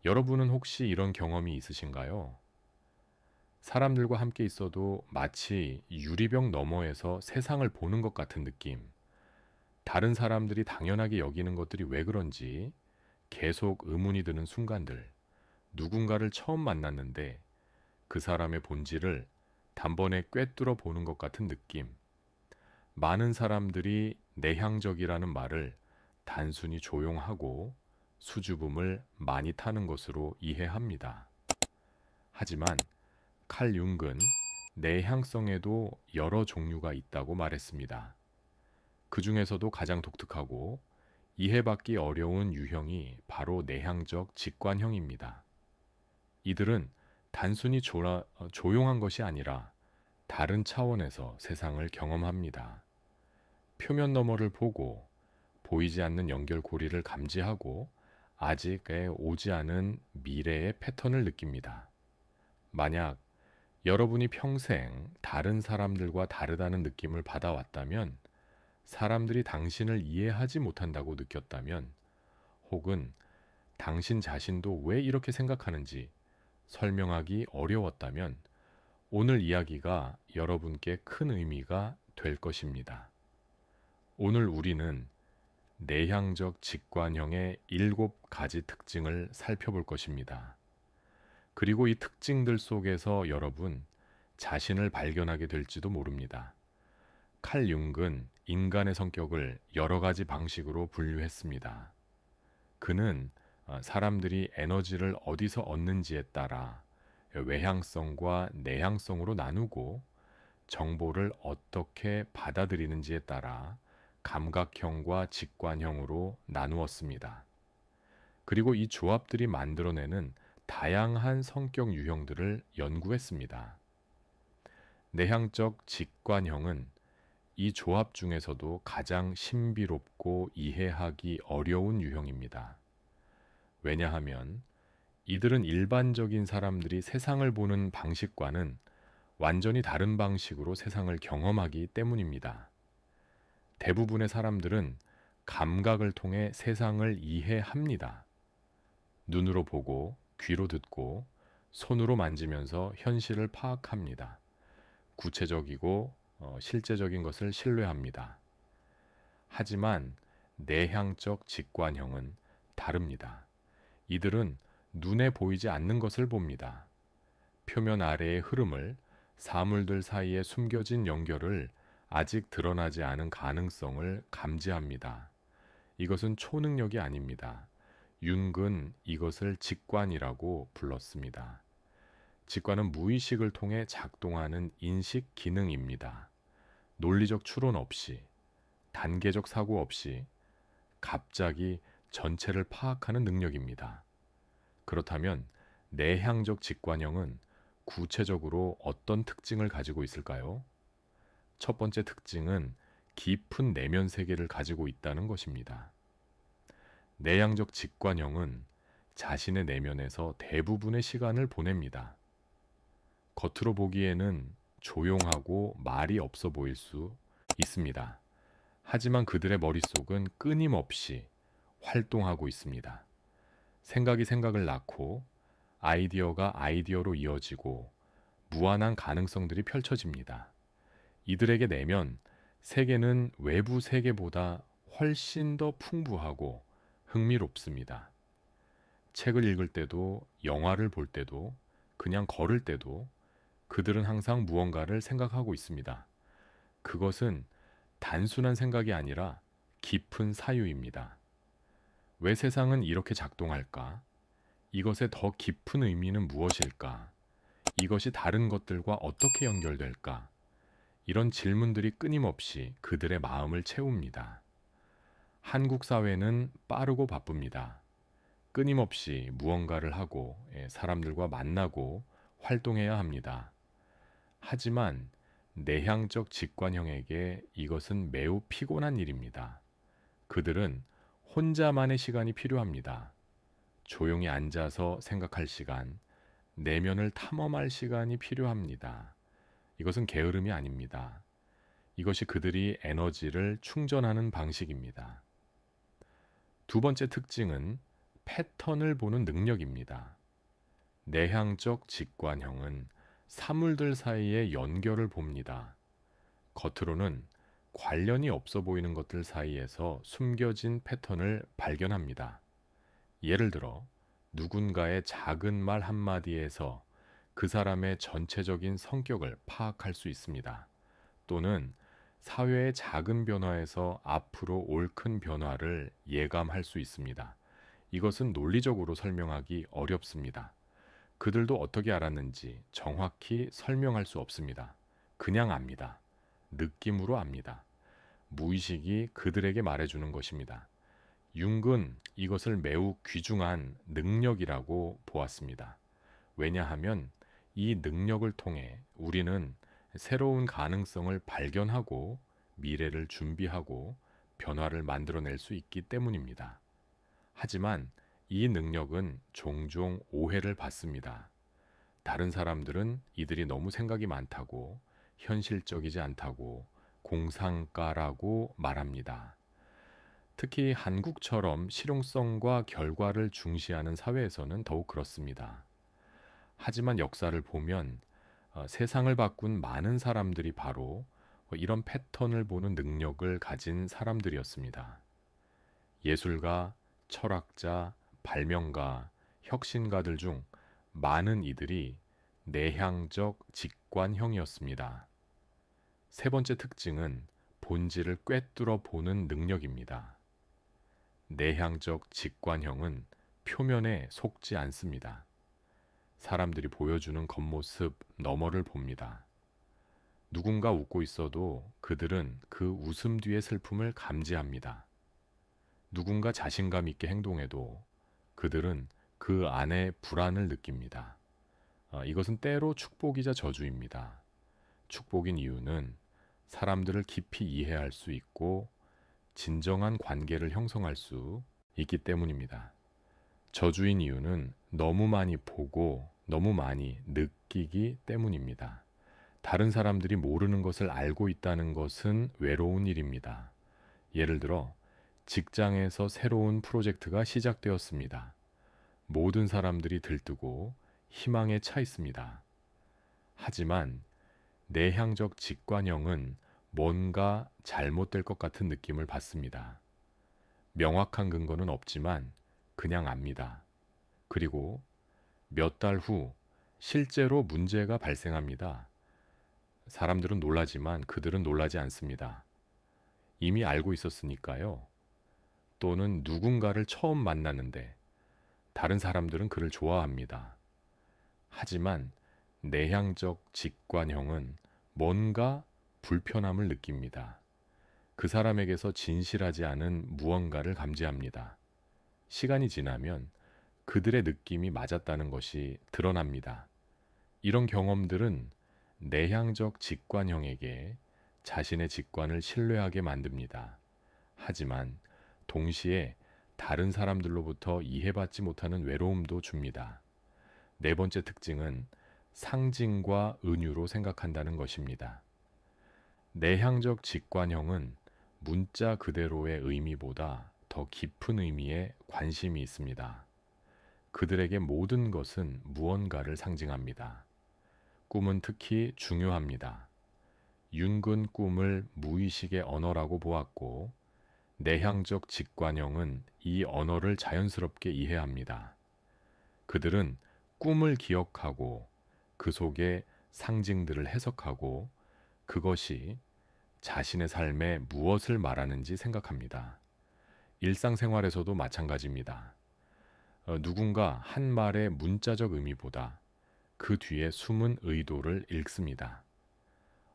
여러분은 혹시 이런 경험이 있으신가요? 사람들과 함께 있어도 마치 유리병 너머에서 세상을 보는 것 같은 느낌. 다른 사람들이 당연하게 여기는 것들이 왜 그런지 계속 의문이 드는 순간들. 누군가를 처음 만났는데 그 사람의 본질을 단번에 꿰뚫어 보는 것 같은 느낌. 많은 사람들이 내향적이라는 말을 단순히 조용하고 수줍음을 많이 타는 것으로 이해합니다. 하지만 칼 융은 내향성에도 여러 종류가 있다고 말했습니다. 그 중에서도 가장 독특하고 이해받기 어려운 유형이 바로 내향적 직관형입니다. 이들은 단순히 조용한 것이 아니라 다른 차원에서 세상을 경험합니다. 표면 너머를 보고 보이지 않는 연결고리를 감지하고 아직 오지 않은 미래의 패턴을 느낍니다. 만약 여러분이 평생 다른 사람들과 다르다는 느낌을 받아왔다면, 사람들이 당신을 이해하지 못한다고 느꼈다면, 혹은 당신 자신도 왜 이렇게 생각하는지 설명하기 어려웠다면, 오늘 이야기가 여러분께 큰 의미가 될 것입니다. 오늘 우리는 내향적 직관형의 7가지 특징을 살펴볼 것입니다. 그리고 이 특징들 속에서 여러분 자신을 발견하게 될지도 모릅니다. 칼 융은 인간의 성격을 여러 가지 방식으로 분류했습니다. 그는 사람들이 에너지를 어디서 얻는지에 따라 외향성과 내향성으로 나누고 정보를 어떻게 받아들이는지에 따라 감각형과 직관형으로 나누었습니다. 그리고 이 조합들이 만들어내는 다양한 성격 유형들을 연구했습니다. 내향적 직관형은 이 조합 중에서도 가장 신비롭고 이해하기 어려운 유형입니다. 왜냐하면 이들은 일반적인 사람들이 세상을 보는 방식과는 완전히 다른 방식으로 세상을 경험하기 때문입니다. 대부분의 사람들은 감각을 통해 세상을 이해합니다. 눈으로 보고, 귀로 듣고, 손으로 만지면서 현실을 파악합니다. 구체적이고 실제적인 것을 신뢰합니다. 하지만 내향적 직관형은 다릅니다. 이들은 눈에 보이지 않는 것을 봅니다. 표면 아래의 흐름을, 사물들 사이에 숨겨진 연결을, 아직 드러나지 않은 가능성을 감지합니다. 이것은 초능력이 아닙니다. 융은 이것을 직관이라고 불렀습니다. 직관은 무의식을 통해 작동하는 인식 기능입니다. 논리적 추론 없이, 단계적 사고 없이 갑자기 전체를 파악하는 능력입니다. 그렇다면 내향적 직관형은 구체적으로 어떤 특징을 가지고 있을까요? 첫 번째 특징은 깊은 내면 세계를 가지고 있다는 것입니다. 내향적 직관형은 자신의 내면에서 대부분의 시간을 보냅니다. 겉으로 보기에는 조용하고 말이 없어 보일 수 있습니다. 하지만 그들의 머릿속은 끊임없이 활동하고 있습니다. 생각이 생각을 낳고 아이디어가 아이디어로 이어지고 무한한 가능성들이 펼쳐집니다. 이들에게 내면 세계는 외부 세계보다 훨씬 더 풍부하고 흥미롭습니다. 책을 읽을 때도, 영화를 볼 때도, 그냥 걸을 때도 그들은 항상 무언가를 생각하고 있습니다. 그것은 단순한 생각이 아니라 깊은 사유입니다. 왜 세상은 이렇게 작동할까? 이것의 더 깊은 의미는 무엇일까? 이것이 다른 것들과 어떻게 연결될까? 이런 질문들이 끊임없이 그들의 마음을 채웁니다. 한국 사회는 빠르고 바쁩니다. 끊임없이 무언가를 하고 사람들과 만나고 활동해야 합니다. 하지만 내향적 직관형에게 이것은 매우 피곤한 일입니다. 그들은 혼자만의 시간이 필요합니다. 조용히 앉아서 생각할 시간, 내면을 탐험할 시간이 필요합니다. 이것은 게으름이 아닙니다. 이것이 그들이 에너지를 충전하는 방식입니다. 두 번째 특징은 패턴을 보는 능력입니다. 내향적 직관형은 사물들 사이의 연결을 봅니다. 겉으로는 관련이 없어 보이는 것들 사이에서 숨겨진 패턴을 발견합니다. 예를 들어, 누군가의 작은 말 한마디에서 그 사람의 전체적인 성격을 파악할 수 있습니다. 또는 사회의 작은 변화에서 앞으로 올 큰 변화를 예감할 수 있습니다. 이것은 논리적으로 설명하기 어렵습니다. 그들도 어떻게 알았는지 정확히 설명할 수 없습니다. 그냥 압니다. 느낌으로 압니다. 무의식이 그들에게 말해주는 것입니다. 융은 이것을 매우 귀중한 능력이라고 보았습니다. 왜냐하면 이 능력을 통해 우리는 새로운 가능성을 발견하고 미래를 준비하고 변화를 만들어낼 수 있기 때문입니다. 하지만 이 능력은 종종 오해를 받습니다. 다른 사람들은 이들이 너무 생각이 많다고, 현실적이지 않다고, 공상가라고 말합니다. 특히 한국처럼 실용성과 결과를 중시하는 사회에서는 더욱 그렇습니다. 하지만 역사를 보면 세상을 바꾼 많은 사람들이 바로 이런 패턴을 보는 능력을 가진 사람들이었습니다. 예술가, 철학자, 발명가, 혁신가들 중 많은 이들이 내향적 직관형이었습니다. 세 번째 특징은 본질을 꿰뚫어 보는 능력입니다. 내향적 직관형은 표면에 속지 않습니다. 사람들이 보여주는 겉모습 너머를 봅니다. 누군가 웃고 있어도 그들은 그 웃음 뒤의 슬픔을 감지합니다. 누군가 자신감 있게 행동해도 그들은 그 안에 불안을 느낍니다. 이것은 때로 축복이자 저주입니다. 축복인 이유는 사람들을 깊이 이해할 수 있고 진정한 관계를 형성할 수 있기 때문입니다. 저주인 이유는 너무 많이 보고 너무 많이 느끼기 때문입니다. 다른 사람들이 모르는 것을 알고 있다는 것은 외로운 일입니다. 예를 들어 직장에서 새로운 프로젝트가 시작되었습니다. 모든 사람들이 들뜨고 희망에 차 있습니다. 하지만 내향적 직관형은 뭔가 잘못될 것 같은 느낌을 받습니다. 명확한 근거는 없지만 그냥 압니다. 그리고 몇 달 후 실제로 문제가 발생합니다. 사람들은 놀라지만 그들은 놀라지 않습니다. 이미 알고 있었으니까요. 또는 누군가를 처음 만났는데 다른 사람들은 그를 좋아합니다. 하지만 내향적 직관형은 뭔가 불편함을 느낍니다. 그 사람에게서 진실하지 않은 무언가를 감지합니다. 시간이 지나면 그들의 느낌이 맞았다는 것이 드러납니다. 이런 경험들은 내향적 직관형에게 자신의 직관을 신뢰하게 만듭니다. 하지만 동시에 다른 사람들로부터 이해받지 못하는 외로움도 줍니다. 네 번째 특징은 상징과 은유로 생각한다는 것입니다. 내향적 직관형은 문자 그대로의 의미보다 더 깊은 의미에 관심이 있습니다. 그들에게 모든 것은 무언가를 상징합니다. 꿈은 특히 중요합니다. 융은 꿈을 무의식의 언어라고 보았고 내향적 직관형은 이 언어를 자연스럽게 이해합니다. 그들은 꿈을 기억하고 그 속에 상징들을 해석하고 그것이 자신의 삶에 무엇을 말하는지 생각합니다. 일상생활에서도 마찬가지입니다. 누군가 한 말의 문자적 의미보다 그 뒤에 숨은 의도를 읽습니다.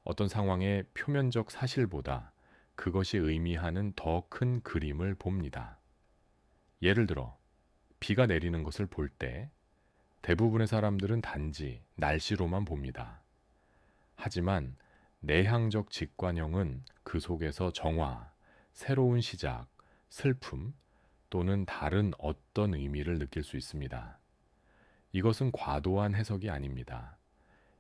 어떤 상황의 표면적 사실보다 그것이 의미하는 더 큰 그림을 봅니다. 예를 들어 비가 내리는 것을 볼 때 대부분의 사람들은 단지 날씨로만 봅니다. 하지만 내향적 직관형은 그 속에서 정화, 새로운 시작, 슬픔 또는 다른 어떤 의미를 느낄 수 있습니다. 이것은 과도한 해석이 아닙니다.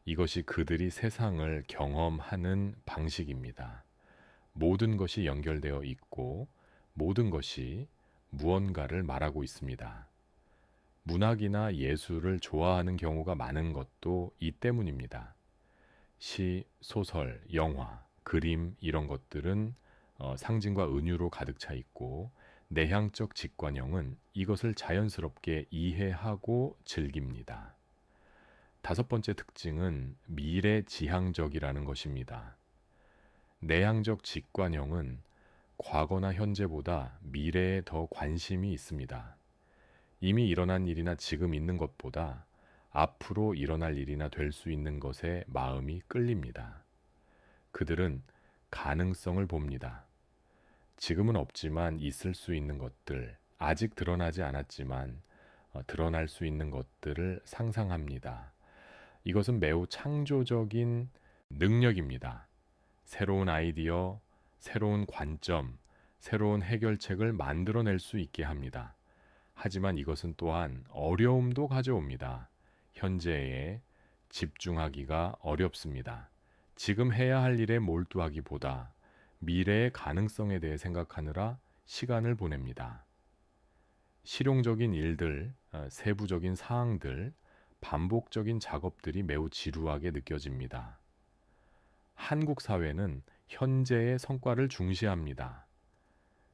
이것이 그들이 세상을 경험하는 방식입니다. 모든 것이 연결되어 있고 모든 것이 무언가를 말하고 있습니다. 문학이나 예술을 좋아하는 경우가 많은 것도 이 때문입니다. 시, 소설, 영화, 그림 이런 것들은 상징과 은유로 가득 차 있고 내향적 직관형은 이것을 자연스럽게 이해하고 즐깁니다. 다섯 번째 특징은 미래지향적이라는 것입니다. 내향적 직관형은 과거나 현재보다 미래에 더 관심이 있습니다. 이미 일어난 일이나 지금 있는 것보다 앞으로 일어날 일이나 될 수 있는 것에 마음이 끌립니다. 그들은 가능성을 봅니다. 지금은 없지만 있을 수 있는 것들, 아직 드러나지 않았지만 드러날 수 있는 것들을 상상합니다. 이것은 매우 창조적인 능력입니다. 새로운 아이디어, 새로운 관점, 새로운 해결책을 만들어낼 수 있게 합니다. 하지만 이것은 또한 어려움도 가져옵니다. 현재에 집중하기가 어렵습니다. 지금 해야 할 일에 몰두하기보다 미래의 가능성에 대해 생각하느라 시간을 보냅니다. 실용적인 일들, 세부적인 사항들, 반복적인 작업들이 매우 지루하게 느껴집니다. 한국 사회는 현재의 성과를 중시합니다.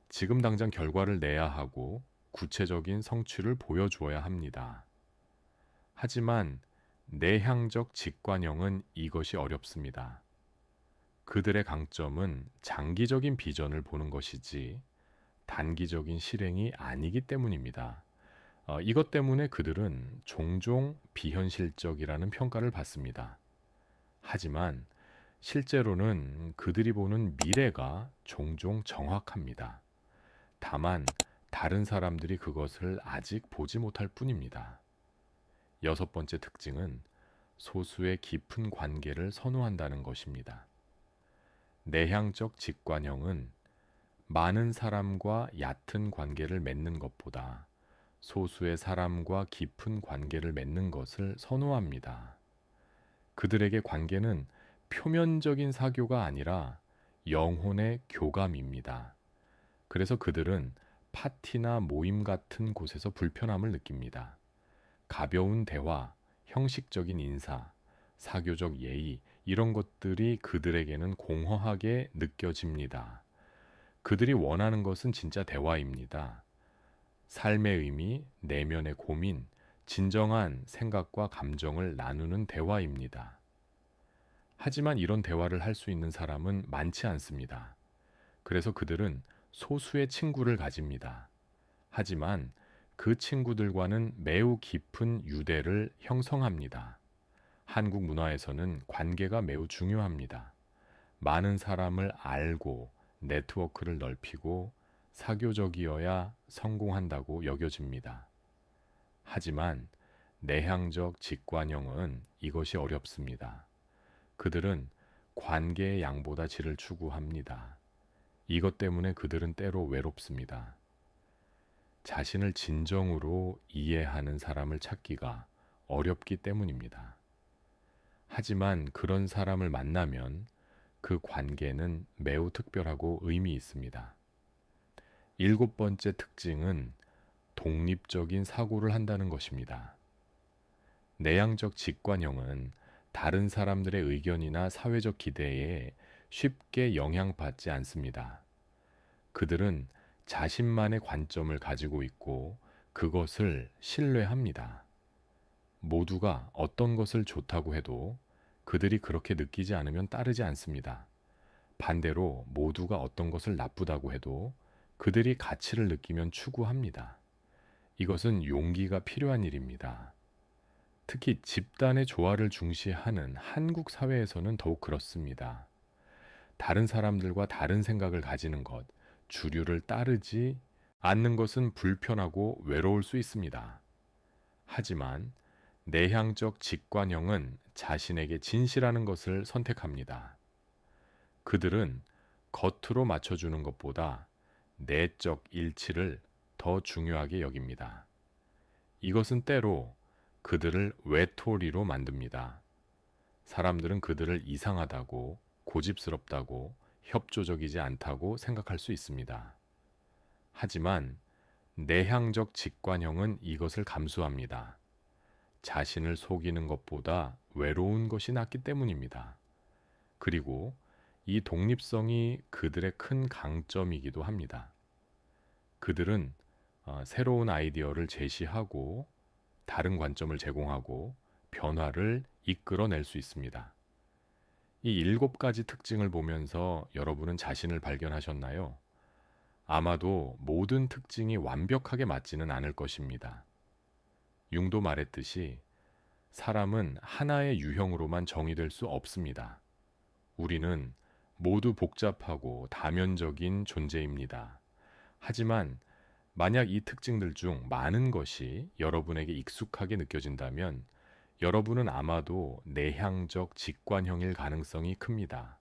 지금 당장 결과를 내야 하고 구체적인 성취를 보여주어야 합니다. 하지만 내향적 직관형은 이것이 어렵습니다. 그들의 강점은 장기적인 비전을 보는 것이지 단기적인 실행이 아니기 때문입니다. 이것 때문에 그들은 종종 비현실적이라는 평가를 받습니다. 하지만 실제로는 그들이 보는 미래가 종종 정확합니다. 다만 다른 사람들이 그것을 아직 보지 못할 뿐입니다. 여섯 번째 특징은 소수의 깊은 관계를 선호한다는 것입니다. 내향적 직관형은 많은 사람과 얕은 관계를 맺는 것보다 소수의 사람과 깊은 관계를 맺는 것을 선호합니다. 그들에게 관계는 표면적인 사교가 아니라 영혼의 교감입니다. 그래서 그들은 파티나 모임 같은 곳에서 불편함을 느낍니다. 가벼운 대화, 형식적인 인사, 사교적 예의, 이런 것들이 그들에게는 공허하게 느껴집니다. 그들이 원하는 것은 진짜 대화입니다. 삶의 의미, 내면의 고민, 진정한 생각과 감정을 나누는 대화입니다. 하지만 이런 대화를 할 수 있는 사람은 많지 않습니다. 그래서 그들은 소수의 친구를 가집니다. 하지만 그 친구들과는 매우 깊은 유대를 형성합니다. 한국 문화에서는 관계가 매우 중요합니다. 많은 사람을 알고 네트워크를 넓히고 사교적이어야 성공한다고 여겨집니다. 하지만 내향적 직관형은 이것이 어렵습니다. 그들은 관계의 양보다 질을 추구합니다. 이것 때문에 그들은 때로 외롭습니다. 자신을 진정으로 이해하는 사람을 찾기가 어렵기 때문입니다. 하지만 그런 사람을 만나면 그 관계는 매우 특별하고 의미 있습니다. 일곱 번째 특징은 독립적인 사고를 한다는 것입니다. 내향적 직관형은 다른 사람들의 의견이나 사회적 기대에 쉽게 영향받지 않습니다. 그들은 자신만의 관점을 가지고 있고 그것을 신뢰합니다. 모두가 어떤 것을 좋다고 해도 그들이 그렇게 느끼지 않으면 따르지 않습니다. 반대로 모두가 어떤 것을 나쁘다고 해도 그들이 가치를 느끼면 추구합니다. 이것은 용기가 필요한 일입니다. 특히 집단의 조화를 중시하는 한국 사회에서는 더욱 그렇습니다. 다른 사람들과 다른 생각을 가지는 것, 주류를 따르지 않는 것은 불편하고 외로울 수 있습니다. 하지만 내향적 직관형은 자신에게 진실하는 것을 선택합니다. 그들은 겉으로 맞춰주는 것보다 내적 일치를 더 중요하게 여깁니다. 이것은 때로 그들을 외톨이로 만듭니다. 사람들은 그들을 이상하다고, 고집스럽다고, 협조적이지 않다고 생각할 수 있습니다. 하지만 내향적 직관형은 이것을 감수합니다. 자신을 속이는 것보다 외로운 것이 낫기 때문입니다. 그리고 이 독립성이 그들의 큰 강점이기도 합니다. 그들은 새로운 아이디어를 제시하고 다른 관점을 제공하고 변화를 이끌어낼 수 있습니다. 이 7가지 특징을 보면서 여러분은 자신을 발견하셨나요? 아마도 모든 특징이 완벽하게 맞지는 않을 것입니다. 융도 말했듯이 사람은 하나의 유형으로만 정의될 수 없습니다. 우리는 모두 복잡하고 다면적인 존재입니다. 하지만 만약 이 특징들 중 많은 것이 여러분에게 익숙하게 느껴진다면 여러분은 아마도 내향적 직관형일 가능성이 큽니다.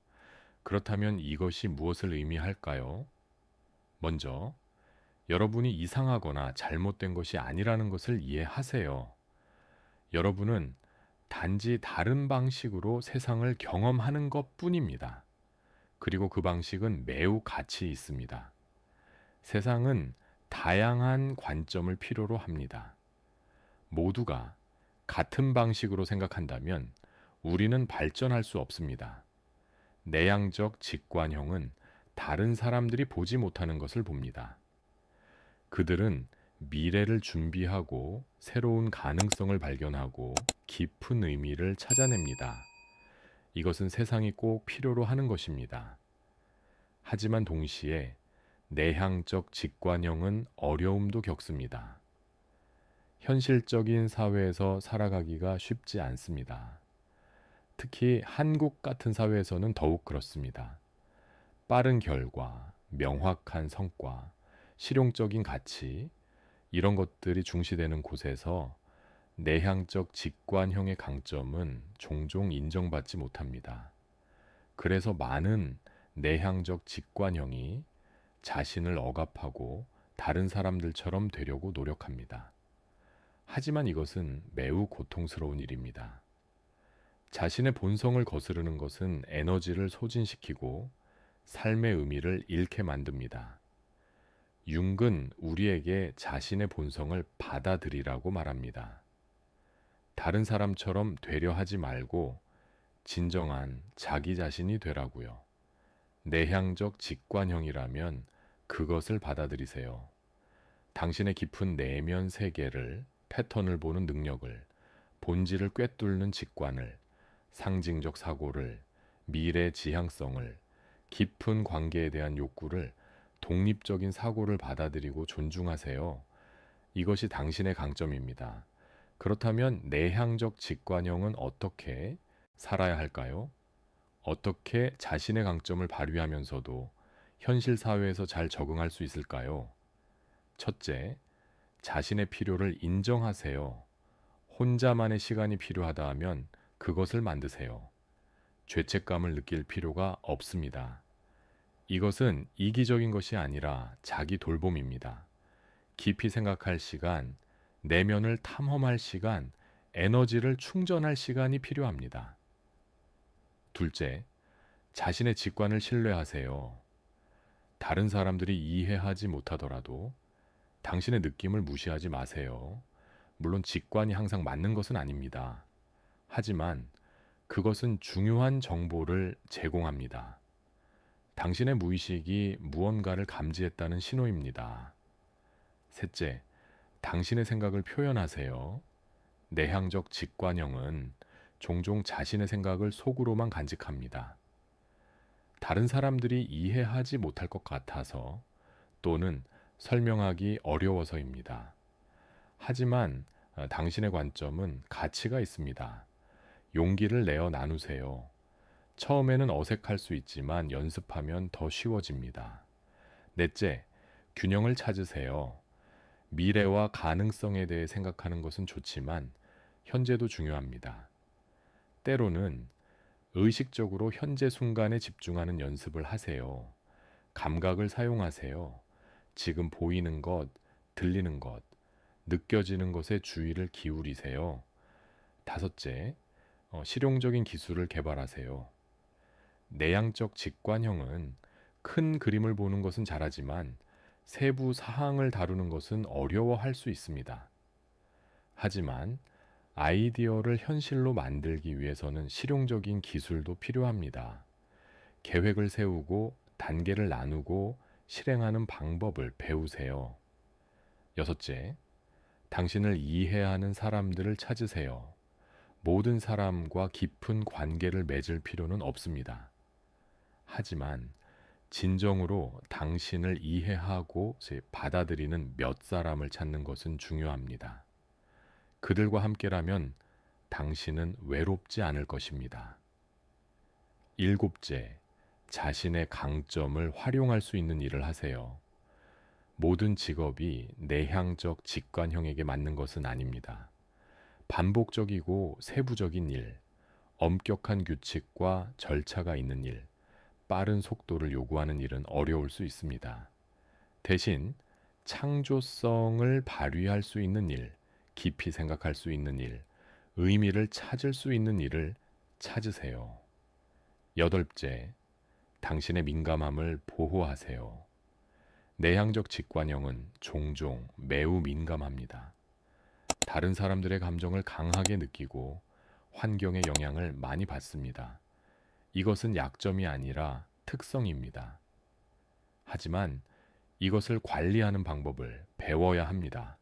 그렇다면 이것이 무엇을 의미할까요? 먼저, 여러분이 이상하거나 잘못된 것이 아니라는 것을 이해하세요. 여러분은 단지 다른 방식으로 세상을 경험하는 것 뿐입니다. 그리고 그 방식은 매우 가치 있습니다. 세상은 다양한 관점을 필요로 합니다. 모두가 같은 방식으로 생각한다면 우리는 발전할 수 없습니다. 내향적 직관형은 다른 사람들이 보지 못하는 것을 봅니다. 그들은 미래를 준비하고 새로운 가능성을 발견하고 깊은 의미를 찾아냅니다. 이것은 세상이 꼭 필요로 하는 것입니다. 하지만 동시에 내향적 직관형은 어려움도 겪습니다. 현실적인 사회에서 살아가기가 쉽지 않습니다. 특히 한국 같은 사회에서는 더욱 그렇습니다. 빠른 결과, 명확한 성과, 실용적인 가치, 이런 것들이 중시되는 곳에서 내향적 직관형의 강점은 종종 인정받지 못합니다. 그래서 많은 내향적 직관형이 자신을 억압하고 다른 사람들처럼 되려고 노력합니다. 하지만 이것은 매우 고통스러운 일입니다. 자신의 본성을 거스르는 것은 에너지를 소진시키고 삶의 의미를 잃게 만듭니다. 융은 우리에게 자신의 본성을 받아들이라고 말합니다. 다른 사람처럼 되려 하지 말고 진정한 자기 자신이 되라고요. 내향적 직관형이라면 그것을 받아들이세요. 당신의 깊은 내면 세계를, 패턴을 보는 능력을, 본질을 꿰뚫는 직관을, 상징적 사고를, 미래 지향성을, 깊은 관계에 대한 욕구를, 독립적인 사고를 받아들이고 존중하세요. 이것이 당신의 강점입니다. 그렇다면 내향적 직관형은 어떻게 살아야 할까요? 어떻게 자신의 강점을 발휘하면서도 현실 사회에서 잘 적응할 수 있을까요? 첫째, 자신의 필요를 인정하세요. 혼자만의 시간이 필요하다 하면 그것을 만드세요. 죄책감을 느낄 필요가 없습니다. 이것은 이기적인 것이 아니라 자기 돌봄입니다. 깊이 생각할 시간, 내면을 탐험할 시간, 에너지를 충전할 시간이 필요합니다. 둘째, 자신의 직관을 신뢰하세요. 다른 사람들이 이해하지 못하더라도 당신의 느낌을 무시하지 마세요. 물론 직관이 항상 맞는 것은 아닙니다. 하지만 그것은 중요한 정보를 제공합니다. 당신의 무의식이 무언가를 감지했다는 신호입니다. 셋째, 당신의 생각을 표현하세요. 내향적 직관형은 종종 자신의 생각을 속으로만 간직합니다. 다른 사람들이 이해하지 못할 것 같아서 또는 설명하기 어려워서입니다. 하지만 당신의 관점은 가치가 있습니다. 용기를 내어 나누세요. 처음에는 어색할 수 있지만 연습하면 더 쉬워집니다. 넷째, 균형을 찾으세요. 미래와 가능성에 대해 생각하는 것은 좋지만 현재도 중요합니다. 때로는 의식적으로 현재 순간에 집중하는 연습을 하세요. 감각을 사용하세요. 지금 보이는 것, 들리는 것, 느껴지는 것에 주의를 기울이세요. 다섯째, 실용적인 기술을 개발하세요. 내향적 직관형은 큰 그림을 보는 것은 잘하지만 세부 사항을 다루는 것은 어려워할 수 있습니다. 하지만 아이디어를 현실로 만들기 위해서는 실용적인 기술도 필요합니다. 계획을 세우고 단계를 나누고 실행하는 방법을 배우세요. 여섯째, 당신을 이해하는 사람들을 찾으세요. 모든 사람과 깊은 관계를 맺을 필요는 없습니다. 하지만 진정으로 당신을 이해하고 받아들이는 몇 사람을 찾는 것은 중요합니다. 그들과 함께라면 당신은 외롭지 않을 것입니다. 일곱째, 자신의 강점을 활용할 수 있는 일을 하세요. 모든 직업이 내향적 직관형에게 맞는 것은 아닙니다. 반복적이고 세부적인 일, 엄격한 규칙과 절차가 있는 일, 빠른 속도를 요구하는 일은 어려울 수 있습니다. 대신 창조성을 발휘할 수 있는 일, 깊이 생각할 수 있는 일, 의미를 찾을 수 있는 일을 찾으세요. 여덟째, 당신의 민감함을 보호하세요. 내향적 직관형은 종종 매우 민감합니다. 다른 사람들의 감정을 강하게 느끼고 환경의 영향을 많이 받습니다. 이것은 약점이 아니라 특성입니다. 하지만 이것을 관리하는 방법을 배워야 합니다.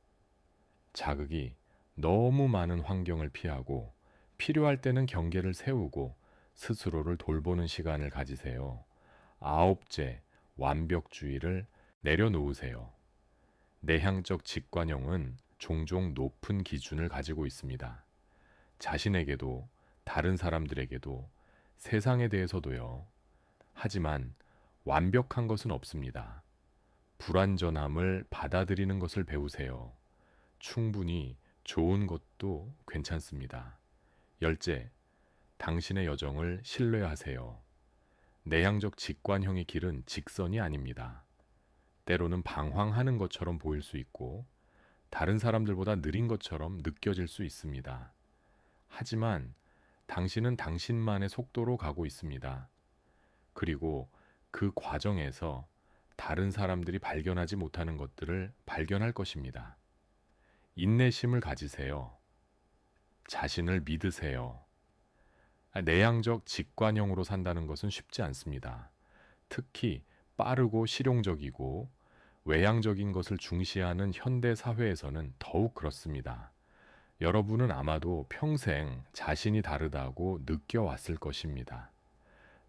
자극이 너무 많은 환경을 피하고 필요할 때는 경계를 세우고 스스로를 돌보는 시간을 가지세요. 아홉째, 완벽주의를 내려놓으세요. 내향적 직관형은 종종 높은 기준을 가지고 있습니다. 자신에게도 다른 사람들에게도 세상에 대해서도요. 하지만 완벽한 것은 없습니다. 불완전함을 받아들이는 것을 배우세요. 충분히 좋은 것도 괜찮습니다. 열째, 당신의 여정을 신뢰하세요. 내향적 직관형의 길은 직선이 아닙니다. 때로는 방황하는 것처럼 보일 수 있고 다른 사람들보다 느린 것처럼 느껴질 수 있습니다. 하지만 당신은 당신만의 속도로 가고 있습니다. 그리고 그 과정에서 다른 사람들이 발견하지 못하는 것들을 발견할 것입니다. 인내심을 가지세요. 자신을 믿으세요. 내향적 직관형으로 산다는 것은 쉽지 않습니다. 특히 빠르고 실용적이고 외향적인 것을 중시하는 현대 사회에서는 더욱 그렇습니다. 여러분은 아마도 평생 자신이 다르다고 느껴왔을 것입니다.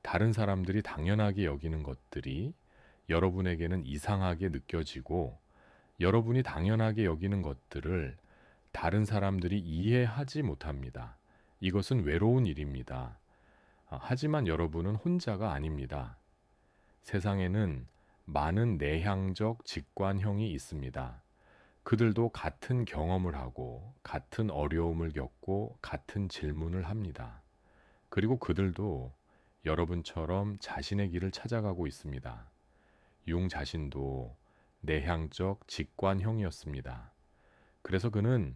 다른 사람들이 당연하게 여기는 것들이 여러분에게는 이상하게 느껴지고 여러분이 당연하게 여기는 것들을 다른 사람들이 이해하지 못합니다. 이것은 외로운 일입니다. 하지만 여러분은 혼자가 아닙니다. 세상에는 많은 내향적 직관형이 있습니다. 그들도 같은 경험을 하고 같은 어려움을 겪고 같은 질문을 합니다. 그리고 그들도 여러분처럼 자신의 길을 찾아가고 있습니다. 융 자신도 내향적 직관형이었습니다. 그래서 그는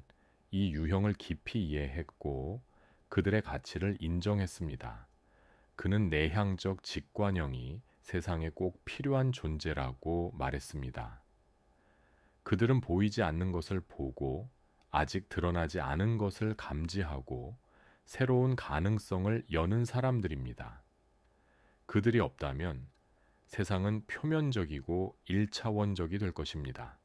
이 유형을 깊이 이해했고 그들의 가치를 인정했습니다. 그는 내향적 직관형이 세상에 꼭 필요한 존재라고 말했습니다. 그들은 보이지 않는 것을 보고 아직 드러나지 않은 것을 감지하고 새로운 가능성을 여는 사람들입니다. 그들이 없다면 세상은 표면적이고 일차원적이 될 것입니다.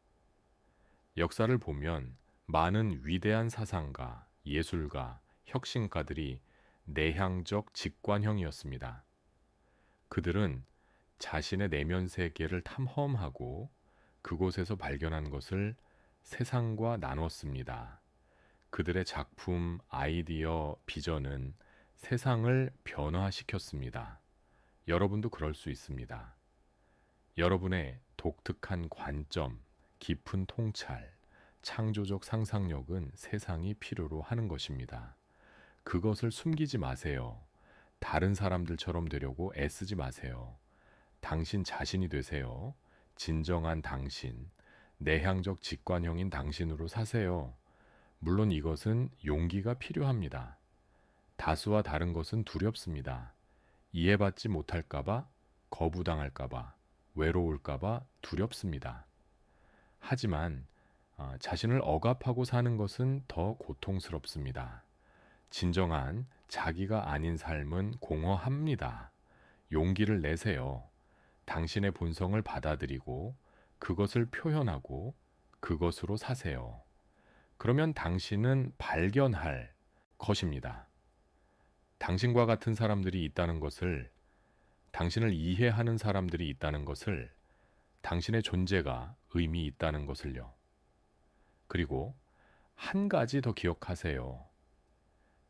역사를 보면 많은 위대한 사상가, 예술가, 혁신가들이 내향적 직관형이었습니다. 그들은 자신의 내면 세계를 탐험하고 그곳에서 발견한 것을 세상과 나눴습니다. 그들의 작품, 아이디어, 비전은 세상을 변화시켰습니다. 여러분도 그럴 수 있습니다. 여러분의 독특한 관점, 깊은 통찰, 창조적 상상력은 세상이 필요로 하는 것입니다. 그것을 숨기지 마세요. 다른 사람들처럼 되려고 애쓰지 마세요. 당신 자신이 되세요. 진정한 당신, 내향적 직관형인 당신으로 사세요. 물론 이것은 용기가 필요합니다. 다수와 다른 것은 두렵습니다. 이해받지 못할까봐, 거부당할까봐, 외로울까봐 두렵습니다. 하지만 자신을 억압하고 사는 것은 더 고통스럽습니다. 진정한 자기가 아닌 삶은 공허합니다. 용기를 내세요. 당신의 본성을 받아들이고 그것을 표현하고 그것으로 사세요. 그러면 당신은 발견할 것입니다. 당신과 같은 사람들이 있다는 것을, 당신을 이해하는 사람들이 있다는 것을, 당신의 존재가 의미 있다는 것을요. 그리고 한 가지 더 기억하세요.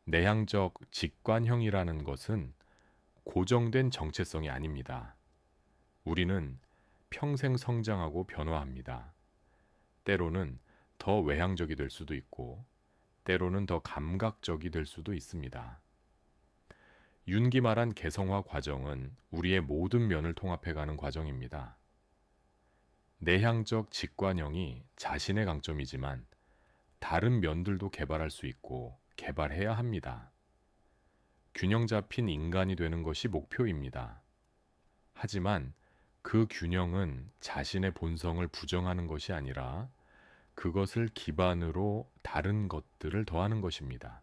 내향적 직관형이라는 것은 고정된 정체성이 아닙니다. 우리는 평생 성장하고 변화합니다. 때로는 더 외향적이 될 수도 있고, 때로는 더 감각적이 될 수도 있습니다. 윤기 말한 개성화 과정은 우리의 모든 면을 통합해가는 과정입니다. 내향적 직관형이 자신의 강점이지만 다른 면들도 개발할 수 있고 개발해야 합니다. 균형 잡힌 인간이 되는 것이 목표입니다. 하지만 그 균형은 자신의 본성을 부정하는 것이 아니라 그것을 기반으로 다른 것들을 더하는 것입니다.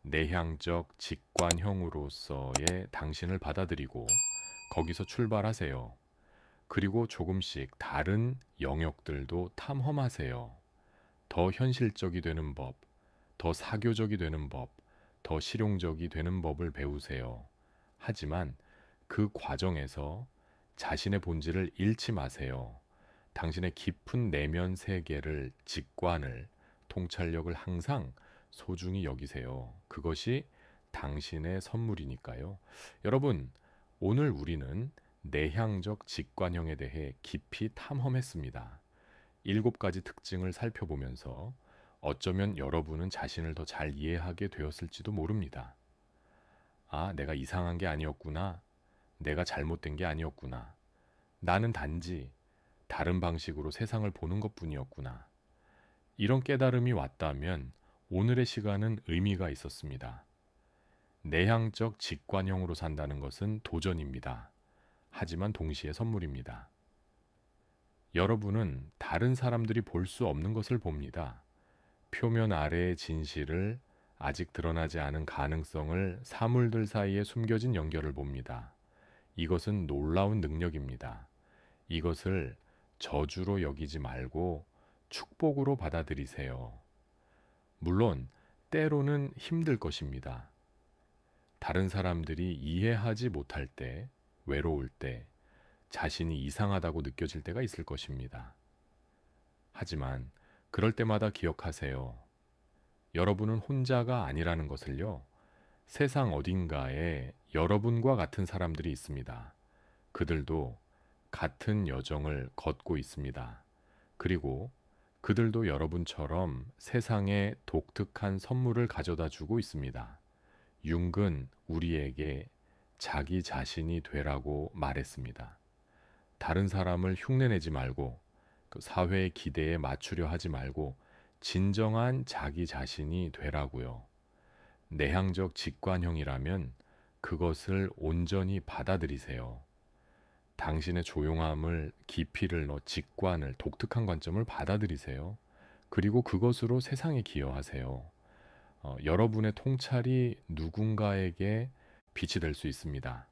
내향적 직관형으로서의 당신을 받아들이고 거기서 출발하세요. 그리고 조금씩 다른 영역들도 탐험하세요. 더 현실적이 되는 법, 더 사교적이 되는 법, 더 실용적이 되는 법을 배우세요. 하지만 그 과정에서 자신의 본질을 잃지 마세요. 당신의 깊은 내면 세계를, 직관을, 통찰력을 항상 소중히 여기세요. 그것이 당신의 선물이니까요. 여러분, 오늘 우리는 내향적 직관형에 대해 깊이 탐험했습니다. 7가지 특징을 살펴보면서 어쩌면 여러분은 자신을 더 잘 이해하게 되었을지도 모릅니다. 아, 내가 이상한 게 아니었구나. 내가 잘못된 게 아니었구나. 나는 단지 다른 방식으로 세상을 보는 것뿐이었구나. 이런 깨달음이 왔다면 오늘의 시간은 의미가 있었습니다. 내향적 직관형으로 산다는 것은 도전입니다. 하지만 동시에 선물입니다. 여러분은 다른 사람들이 볼 수 없는 것을 봅니다. 표면 아래의 진실을, 아직 드러나지 않은 가능성을, 사물들 사이에 숨겨진 연결을 봅니다. 이것은 놀라운 능력입니다. 이것을 저주로 여기지 말고 축복으로 받아들이세요. 물론 때로는 힘들 것입니다. 다른 사람들이 이해하지 못할 때, 외로울 때, 자신이 이상하다고 느껴질 때가 있을 것입니다. 하지만 그럴 때마다 기억하세요. 여러분은 혼자가 아니라는 것을요. 세상 어딘가에 여러분과 같은 사람들이 있습니다. 그들도 같은 여정을 걷고 있습니다. 그리고 그들도 여러분처럼 세상에 독특한 선물을 가져다 주고 있습니다. 융은 우리에게 자기 자신이 되라고 말했습니다. 다른 사람을 흉내내지 말고 그 사회의 기대에 맞추려 하지 말고 진정한 자기 자신이 되라고요. 내향적 직관형이라면 그것을 온전히 받아들이세요. 당신의 조용함을, 깊이를 넣어 직관을, 독특한 관점을 받아들이세요. 그리고 그것으로 세상에 기여하세요. 여러분의 통찰이 누군가에게 빛이 될 수 있습니다.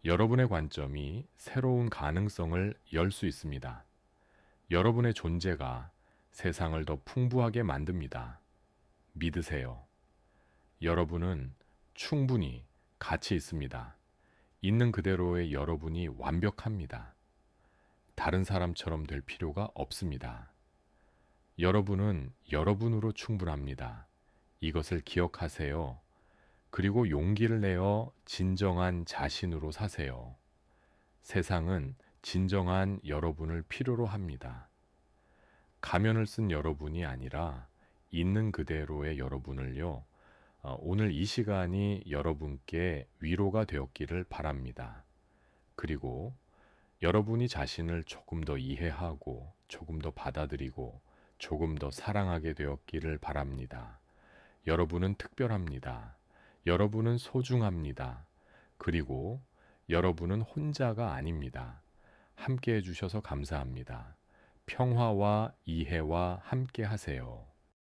여러분의 관점이 새로운 가능성을 열 수 있습니다. 여러분의 존재가 세상을 더 풍부하게 만듭니다. 믿으세요. 여러분은 충분히 가치 있습니다. 있는 그대로의 여러분이 완벽합니다. 다른 사람처럼 될 필요가 없습니다. 여러분은 여러분으로 충분합니다. 이것을 기억하세요. 그리고 용기를 내어 진정한 자신으로 사세요. 세상은 진정한 여러분을 필요로 합니다. 가면을 쓴 여러분이 아니라 있는 그대로의 여러분을요. 오늘 이 시간이 여러분께 위로가 되었기를 바랍니다. 그리고 여러분이 자신을 조금 더 이해하고 조금 더 받아들이고 조금 더 사랑하게 되었기를 바랍니다. 여러분은 특별합니다. 여러분은 소중합니다. 그리고 여러분은 혼자가 아닙니다. 함께 해주셔서 감사합니다. 평화와 이해와 함께 하세요.